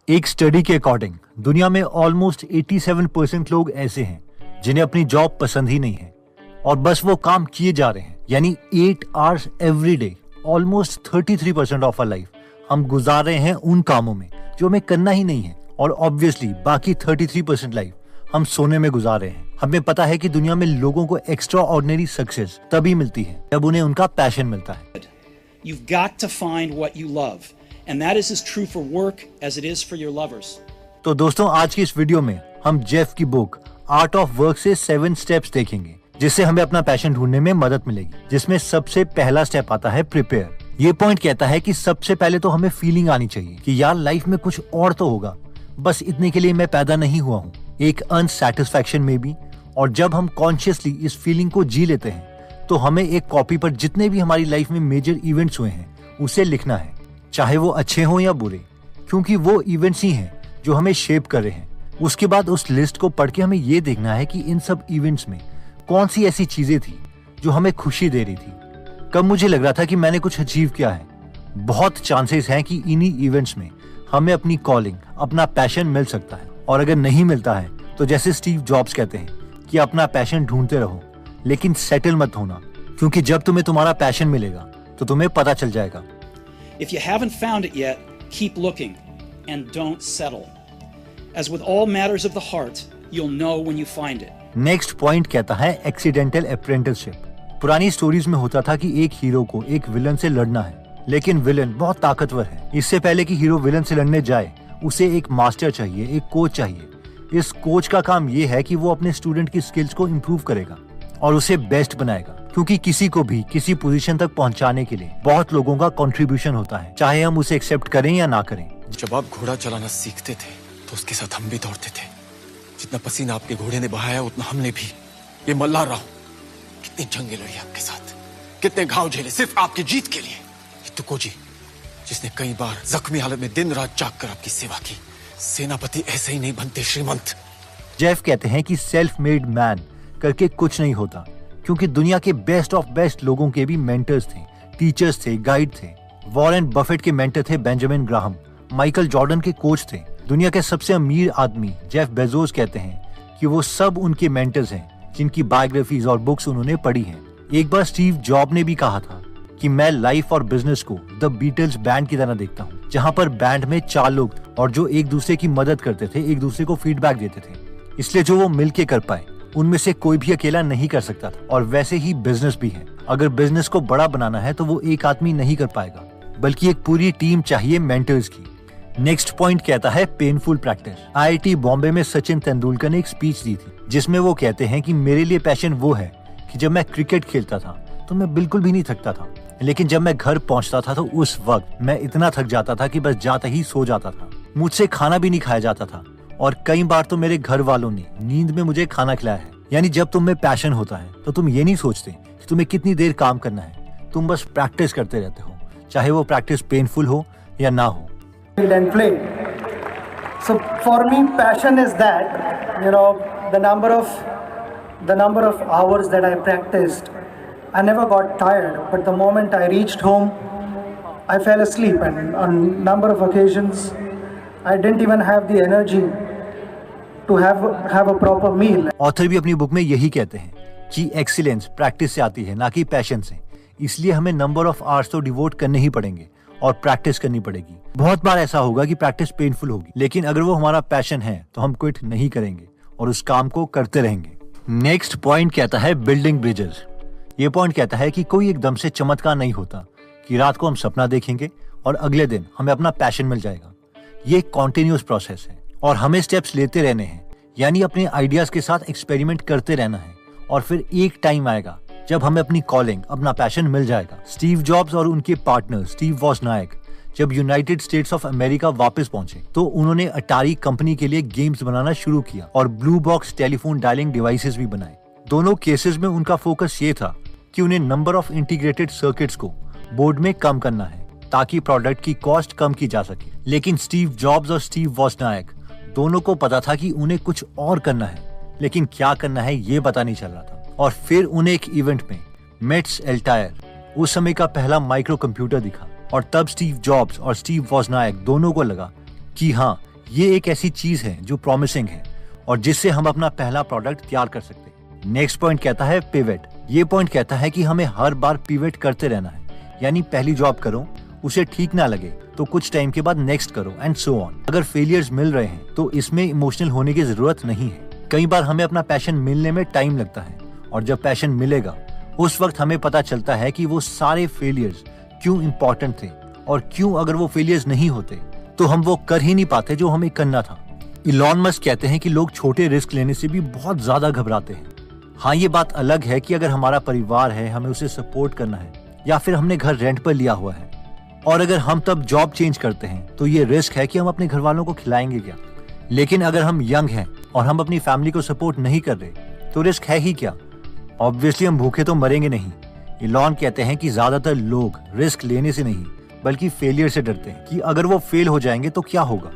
एक स्टडी के अकॉर्डिंग दुनिया में ऑलमोस्ट 87% लोग ऐसे हैं जिन्हें अपनी जॉब पसंद ही नहीं है और बस वो काम किए जा रहे हैं, यानी 8 hours every day, almost 33% of our life हम गुजार रहे हैं उन कामों में जो हमें करना ही नहीं है, और ऑब्वियसली बाकी 33% लाइफ हम सोने में गुजार रहे हैं। हमें पता है कि दुनिया में लोगों को एक्स्ट्रा ऑर्डिनरी सक्सेस तभी मिलती है जब उन्हें उनका पैशन मिलता है। You've got to find what you love, and that is as true for work as it is for your lovers. तो दोस्तों, आज की इस वीडियो में हम जेफ की बुक आर्ट ऑफ वर्क से 7 स्टेप्स देखेंगे जिससे हमें अपना पैशन ढूंढने में मदद मिलेगी, जिसमें सबसे पहला स्टेप आता है प्रिपेयर। ये पॉइंट कहता है कि सबसे पहले तो हमें फीलिंग आनी चाहिए कि यार लाइफ में कुछ और तो होगा, बस इतने के लिए मैं पैदा नहीं हुआ हूँ, एक अनसैटिस्फैक्शन में भी। और जब हम कॉन्शियसली इस फीलिंग को जी लेते हैं तो हमें एक कॉपी पर जितने भी हमारी लाइफ में मेजर इवेंट्स हुए हैं उसे लिखना है, चाहे वो अच्छे हों या बुरे, क्योंकि वो इवेंट्स ही हैं जो हमें शेप कर रहे हैं। उसके बाद उस लिस्ट को पढ़ के हमें ये देखना है कि इन सब इवेंट्स में कौन सी ऐसी चीजें थी जो हमें खुशी दे रही थी, कब मुझे लग रहा था कि मैंने कुछ अचीव किया है। बहुत चांसेस हैं कि इन्हीं इवेंट्स में हमें अपनी कॉलिंग, अपना पैशन मिल सकता है। और अगर नहीं मिलता है तो जैसे स्टीव जॉब्स कहते हैं कि अपना पैशन ढूंढते रहो लेकिन सेटल मत होना, क्योंकि जब तुम्हें तुम्हारा पैशन मिलेगा तो तुम्हें पता चल जाएगा। If you haven't found it yet, keep looking and don't settle. As with all matters of the heart, you'll know when you find it. Next point कहता है एक्सीडेंटल अप्रेंटिसशिप। पुरानी स्टोरीज में होता था कि एक हीरो को एक विलन से लड़ना है, लेकिन विलन बहुत ताकतवर है। इससे पहले कि हीरो विलन से लड़ने जाए उसे एक मास्टर चाहिए, एक कोच चाहिए। इस कोच का काम ये है कि वो अपने स्टूडेंट की स्किल्स को इम्प्रूव करेगा और उसे बेस्ट बनाएगा, क्योंकि किसी को भी किसी पोजीशन तक पहुंचाने के लिए बहुत लोगों का कंट्रीब्यूशन होता है, चाहे हम उसे एक्सेप्ट करें या ना करें। जब आप घोड़ा चलाना सीखते थे तो उसके साथ हम भी दौड़ते थे। जितना पसीना आपके घोड़े ने बहाया उतना हमने भी। ये मल्हार राव कितनी जंगें लड़ी आपके साथ, कितने घाव झेले सिर्फ आपकी जीत के लिए। ये तुको जी जिसने कई बार जख्मी हालत में दिन रात जाग कर आपकी सेवा की। सेनापति ऐसे ही नहीं बनते श्रीमंत। जेफ कहते हैं कि सेल्फ मेड मैन करके कुछ नहीं होता, क्योंकि दुनिया के बेस्ट ऑफ बेस्ट लोगों के भी मेंटर्स थे, टीचर्स थे, गाइड थे। वॉरेन बफेट के मेंटर थे बेंजामिन ग्राहम, माइकल जॉर्डन के कोच थे। दुनिया के सबसे अमीर आदमी जेफ बेजोस कहते हैं कि वो सब उनके मेंटर्स हैं जिनकी बायोग्राफीज और बुक्स उन्होंने पढ़ी हैं। एक बार स्टीव जॉब ने भी कहा था कि मैं लाइफ और बिजनेस को द बीटल्स बैंड की तरह देखता हूँ, जहाँ पर बैंड में 4 लोग और जो एक दूसरे की मदद करते थे, एक दूसरे को फीडबैक देते थे, इसलिए जो वो मिलके कर पाए उनमें से कोई भी अकेला नहीं कर सकता था। और वैसे ही बिजनेस भी है, अगर बिजनेस को बड़ा बनाना है तो वो एक आदमी नहीं कर पाएगा, बल्कि एक पूरी टीम चाहिए मेंटर्स की। नेक्स्ट पॉइंट कहता है पेनफुल प्रैक्टिस। IIT बॉम्बे में सचिन तेंदुलकर ने एक स्पीच दी थी जिसमें वो कहते हैं कि मेरे लिए पैशन वो है कि जब मैं क्रिकेट खेलता था तो मैं बिल्कुल भी नहीं थकता था, लेकिन जब मैं घर पहुंचता था तो उस वक्त मैं इतना थक जाता था कि बस जाते ही सो जाता था। मुझसे खाना भी नहीं खाया जाता था और कई बार तो मेरे घर वालों ने नींद में मुझे खाना खिलाया है। यानी जब तुम में पैशन होता है तो तुम ये नहीं सोचते कि तुम्हें कितनी देर काम करना है, तुम बस प्रैक्टिस करते रहते हो, चाहे वो प्रैक्टिस पेनफुल हो या ना हो। And play. So for me, passion is that, the number of hours that I practiced. I never got tired, but the moment I reached home, I fell asleep, and on number of occasions, I didn't even have the energy to have a proper meal. Author भी अपनी book में यही कहते हैं कि excellence practice से आती है, ना कि पैशन से। इसलिए हमें नंबर ऑफ आवर्स तो डिवोट करने ही पड़ेंगे और प्रैक्टिस करनी पड़ेगी। बहुत बार ऐसा होगा कि प्रैक्टिस पेनफुल होगी, लेकिन अगर वो हमारा पैशन है तो हम क्विट नहीं करेंगे और उस काम को करते रहेंगे। नेक्स्ट पॉइंट कहता है बिल्डिंग ब्रिजेस। ये पॉइंट कहता है कि कोई एकदम से चमत्कार नहीं होता कि रात को हम सपना देखेंगे और अगले दिन हमें अपना पैशन मिल जाएगा। ये एक कॉन्टिन्यूअस प्रोसेस है और हमें स्टेप्स लेते रहने हैं, यानी अपने आइडियाज के साथ एक्सपेरिमेंट करते रहना है, और फिर एक टाइम आएगा जब हमें अपनी कॉलिंग, अपना पैशन मिल जाएगा। स्टीव जॉब्स और उनके पार्टनर स्टीव वॉजनायक जब यूनाइटेड स्टेट्स ऑफ अमेरिका वापस पहुंचे तो उन्होंने अटारी कंपनी के लिए गेम्स बनाना शुरू किया और blue box telephone dialling devices भी बनाए। दोनों केसेस में उनका फोकस ये था कि उन्हें नंबर ऑफ इंटीग्रेटेड सर्किट्स को बोर्ड में कम करना है ताकि प्रोडक्ट की कॉस्ट कम की जा सके। लेकिन स्टीव जॉब्स और स्टीव वॉजनायक दोनों को पता था कि उन्हें कुछ और करना है, लेकिन क्या करना है ये पता नहीं चल रहा था। और फिर उन्हें एक इवेंट में मेट्स एल्टायर, उस समय का पहला माइक्रो कंप्यूटर दिखा, और तब स्टीव जॉब्स और स्टीव वॉजनायक दोनों को लगा कि हाँ, ये एक ऐसी चीज है जो प्रॉमिसिंग है और जिससे हम अपना पहला प्रोडक्ट तैयार कर सकते हैं। नेक्स्ट पॉइंट कहता है पिवट। ये पॉइंट कहता है कि हमें हर बार पिवट करते रहना है, यानी पहली जॉब करो, उसे ठीक ना लगे तो कुछ टाइम के बाद नेक्स्ट करो एंड सो ऑन। अगर फेलियर्स मिल रहे हैं तो इसमें इमोशनल होने की जरूरत नहीं है। कई बार हमें अपना पैशन मिलने में टाइम लगता है और जब पैशन मिलेगा उस वक्त हमें पता चलता है कि वो सारे फेलियर्स क्यों इम्पोर्टेंट थे और क्यों अगर वो फेलियर्स नहीं होते तो हम वो कर ही नहीं पाते जो हमें करना था। इलॉन मस्क कहते हैं कि लोग छोटे रिस्क लेने से भी बहुत ज्यादा घबराते हैं। हाँ, ये बात अलग है कि अगर हमारा परिवार है, हमें उसे सपोर्ट करना है या फिर हमने घर रेंट पर लिया हुआ है और अगर हम तब जॉब चेंज करते हैं तो ये रिस्क है कि हम अपने घर वालों को खिलाएंगे क्या। लेकिन अगर हम यंग हैं और हम अपनी फैमिली को सपोर्ट नहीं कर रहे तो रिस्क है ही क्या। ऑब्वियसली हम भूखे तो मरेंगे नहीं। इलॉन कहते हैं कि ज्यादातर लोग रिस्क लेने से नहीं बल्कि फेलियर से डरते हैं कि अगर वो फेल हो जाएंगे तो क्या होगा।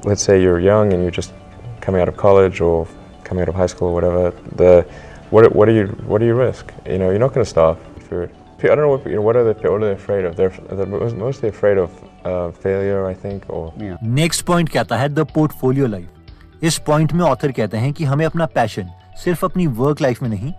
Let's say you're young and you're just coming out of college or coming out of high school, whatever. What do you risk? You know, you're not going to stop. I don't know what are they afraid of? They're mostly afraid of failure, I think. Or next point कहता है the portfolio life. इस point में author कहते हैं कि हमें अपना passion सिर्फ अपनी वर्क लाइफ में नहीं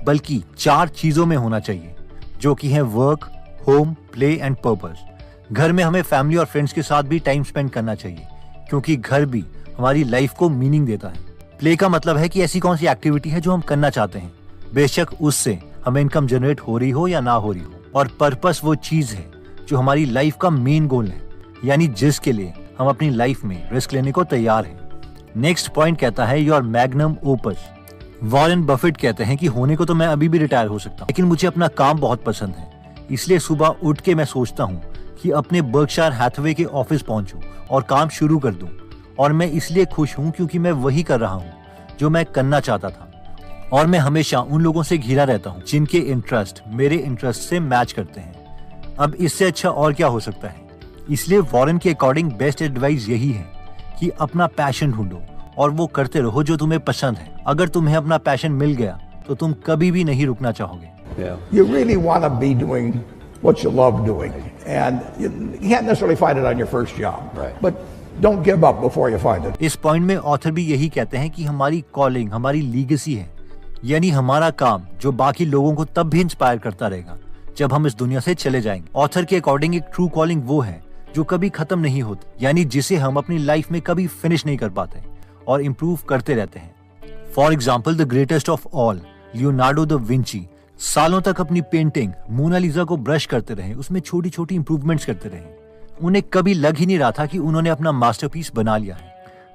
बल्कि 4 चीजों में होना चाहिए, जो कि है work, home, play and purpose. घर में हमें फैमिली और फ्रेंड्स के साथ भी टाइम स्पेंड करना चाहिए क्योंकि घर भी हमारी लाइफ को मीनिंग देता है। प्ले का मतलब है कि ऐसी कौन सी एक्टिविटी है जो हम करना चाहते हैं, बेशक उससे हमें इनकम जनरेट हो रही हो या ना हो रही हो। और पर्पस वो चीज है जो हमारी लाइफ का मेन गोल है, यानी जिसके लिए हम अपनी लाइफ में रिस्क लेने को तैयार हैं। नेक्स्ट पॉइंट कहता है your magnum opus. Warren Buffett कहते हैं कि होने को तो मैं अभी भी रिटायर हो सकता हूँ लेकिन मुझे अपना काम बहुत पसंद है, इसलिए सुबह उठ के मैं सोचता हूँ कि अपने बर्कशायर हैथवे के ऑफिस पहुंचूं और काम शुरू कर दूं। और मैं इसलिए खुश हूं क्योंकि मैं वही कर रहा हूं जो मैं करना चाहता था और मैं हमेशा उन लोगों से घिरा रहता हूं जिनके इंटरेस्ट मेरे इंटरेस्ट से मैच करते हैं। अब इससे अच्छा और क्या हो सकता है। इसलिए वॉरेन के अकॉर्डिंग बेस्ट एडवाइस यही है कि अपना पैशन ढूंढो और वो करते रहो जो तुम्हें पसंद है। अगर तुम्हें अपना पैशन मिल गया तो तुम कभी भी नहीं रुकना चाहोगे। You really want to be doing what you love doing, and you can't necessarily find it on your first job, but don't give up before you find it. इस पॉइंट में ऑथर भी यही कहते हैं कि हमारी कॉलिंग हमारी legacy है, यानी हमारा काम जो बाकी लोगों को तब भी इंस्पायर करता रहेगा जब हम इस दुनिया से चले जाएंगे। ऑथर के अकॉर्डिंग एक ट्रू कॉलिंग वो है जो कभी खत्म नहीं होती, यानी जिसे हम अपनी लाइफ में कभी फिनिश नहीं कर पाते और इम्प्रूव करते रहते हैं। For example the greatest of all Leonardo da Vinci सालों तक अपनी पेंटिंग मोनालिसा को ब्रश करते रहे, उसमें छोटी छोटी इंप्रूवमेंट्स करते रहे। उन्हें कभी लग ही नहीं रहा था कि उन्होंने अपना मास्टरपीस बना लिया है।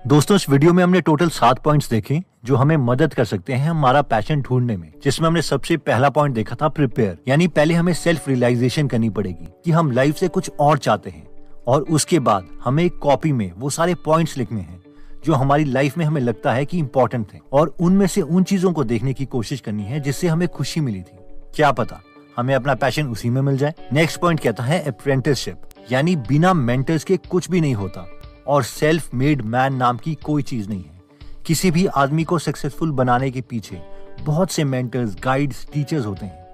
दोस्तों, इस वीडियो में हमने टोटल 7 पॉइंट्स देखे जो हमें मदद कर सकते हैं हमारा पैशन ढूंढने में, जिसमें हमने सबसे पहला पॉइंट देखा था प्रिपेयर, यानी पहले हमें सेल्फ रियलाइजेशन करनी पड़ेगी कि हम लाइफ से कुछ और चाहते हैं और उसके बाद हमें एक कॉपी में वो सारे पॉइंट्स लिखने हैं जो हमारी लाइफ में हमें लगता है कि इम्पोर्टेंट थे और उनमें से उन चीजों को देखने की कोशिश करनी है जिससे हमें खुशी मिली थी। क्या पता हमें अपना पैशन उसी में मिल जाए। नेक्स्ट पॉइंट कहता है अप्रेंटिसशिप, यानी बिना मेंटर्स के कुछ भी नहीं होता और सेल्फ मेड मैन नाम की कोई चीज नहीं है। किसी भी आदमी को सक्सेसफुल बनाने के पीछे बहुत से मेंटर्स, गाइड्स, टीचर्स होते हैं,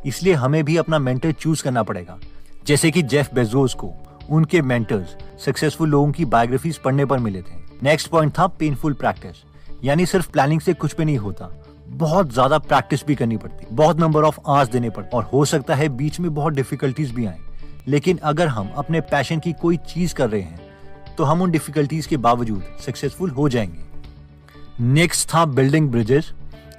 इसलिए हमें भी अपना मेंटर चूज करना पड़ेगा। जैसे कि जेफ बेजोस को उनके मेंटर्स सक्सेसफुल लोगों की बायोग्राफीज पढ़ने पर मिले थे। नेक्स्ट पॉइंट था पेनफुल प्रैक्टिस, यानी सिर्फ प्लानिंग से कुछ भी नहीं होता, बहुत ज्यादा प्रैक्टिस भी करनी पड़ती, बहुत नंबर ऑफ आवर्स देने पड़ते और हो सकता है बीच में बहुत डिफिकल्टीज भी आए। लेकिन अगर हम अपने पैशन की कोई चीज कर रहे हैं तो हम उन डिफिकल्टीज के बावजूद सक्सेसफुल हो जाएंगे। नेक्स्ट था बिल्डिंग ब्रिजेस,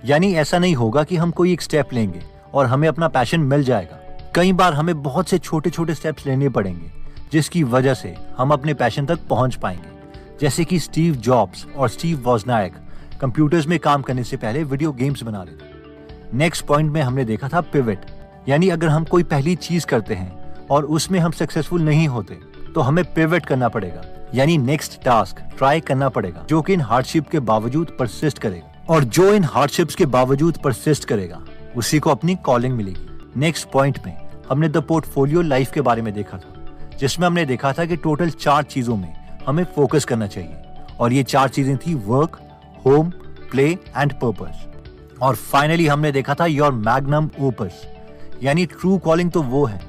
यानी ऐसा नहीं होगा कि हम कोई एक स्टेप लेंगे और हमें अपना पैशन मिल जाएगा। कई बार हमें बहुत से छोटे छोटे स्टेप्स लेने पड़ेंगे जिसकी वजह से हम अपने पैशन तक पहुंच पाएंगे। जैसे कि स्टीव जॉब्स और स्टीव वॉजनायक कंप्यूटर्स में काम करने से पहले वीडियो गेम्स बना रहे थे। नेक्स्ट पॉइंट में हमने देखा था पिवट, यानी अगर हम कोई पहली चीज करते हैं और उसमें हम सक्सेसफुल नहीं होते तो हमें पिवट करना पड़ेगा, यानी नेक्स्ट टास्क ट्राई करना पड़ेगा जो कि इन हार्डशिप के बावजूद परसिस्ट करेगा और जो इन हार्डशिप्स के बावजूद परसिस्ट करेगा उसी को अपनी कॉलिंग मिलेगी। नेक्स्ट पॉइंट में हमने द पोर्टफोलियो लाइफ के बारे में देखा था, जिसमें हमने देखा था कि टोटल 4 चीजों में हमें फोकस करना चाहिए और ये 4 चीजें थी work, home, play and purpose. और फाइनली हमने देखा था योर मैग्नम ओपस, यानी ट्रू कॉलिंग तो वो है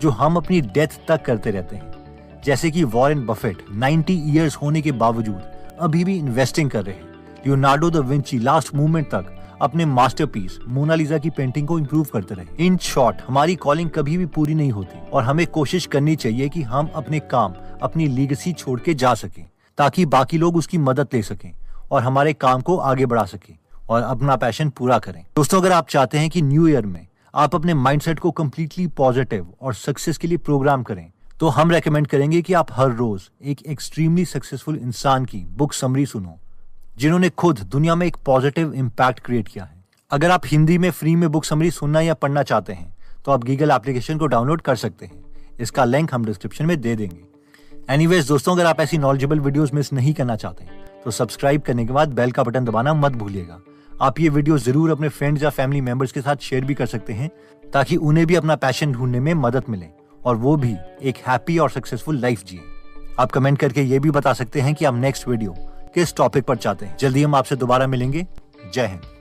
जो हम अपनी डेथ तक करते रहते हैं, जैसे कि वॉरेन बफेट 90 इयर्स होने के बावजूद अभी भी इन्वेस्टिंग कर रहे हैं। Leonardo da Vinci last movement तक अपने मास्टरपीस मोनालिसा की पेंटिंग को इंप्रूव करते रहे। इन शॉर्ट, हमारी कॉलिंग कभी भी पूरी नहीं होती और हमें कोशिश करनी चाहिए कि हम अपने काम, अपनी लीगेसी छोड़ के जा सकें ताकि बाकी लोग उसकी मदद ले सकें और हमारे काम को आगे बढ़ा सकें और अपना पैशन पूरा करें। दोस्तों, अगर आप चाहते हैं कि न्यू ईयर में आप अपने माइंडसेट को कंप्लीटली पॉजिटिव और सक्सेस के लिए प्रोग्राम करें, तो हम रेकमेंड करेंगे कि आप हर रोज एक एक्सट्रीमली सक्सेसफुल इंसान की बुक समरी सुनो जिन्होंने खुद दुनिया में एक पॉजिटिव इम्पैक्ट क्रिएट किया है। अगर आप हिंदी में फ्री में बुक समरी सुनना या पढ़ना चाहते हैं तो आप गीगल एप्लीकेशन को डाउनलोड कर सकते हैं। इसका लिंक हम डिस्क्रिप्शन में दे देंगे। एनीवेज दोस्तों, अगर आप ऐसी नॉलेजेबल वीडियोस मिस नहीं करना चाहते तो सब्सक्राइब करने के बाद बेल का बटन दबाना मत भूलिएगा। आप ये वीडियो जरूर अपने फ्रेंड्स या फैमिली मेंबर्स के साथ शेयर भी कर सकते हैं ताकि उन्हें भी अपना पैशन ढूंढने में मदद मिले और वो भी एक हैप्पी और सक्सेसफुल लाइफ जिए। आप कमेंट करके ये भी बता सकते हैं कि आप नेक्स्ट वीडियो किस टॉपिक पर चाहते हैं। जल्दी हम आपसे दोबारा मिलेंगे। जय हिंद।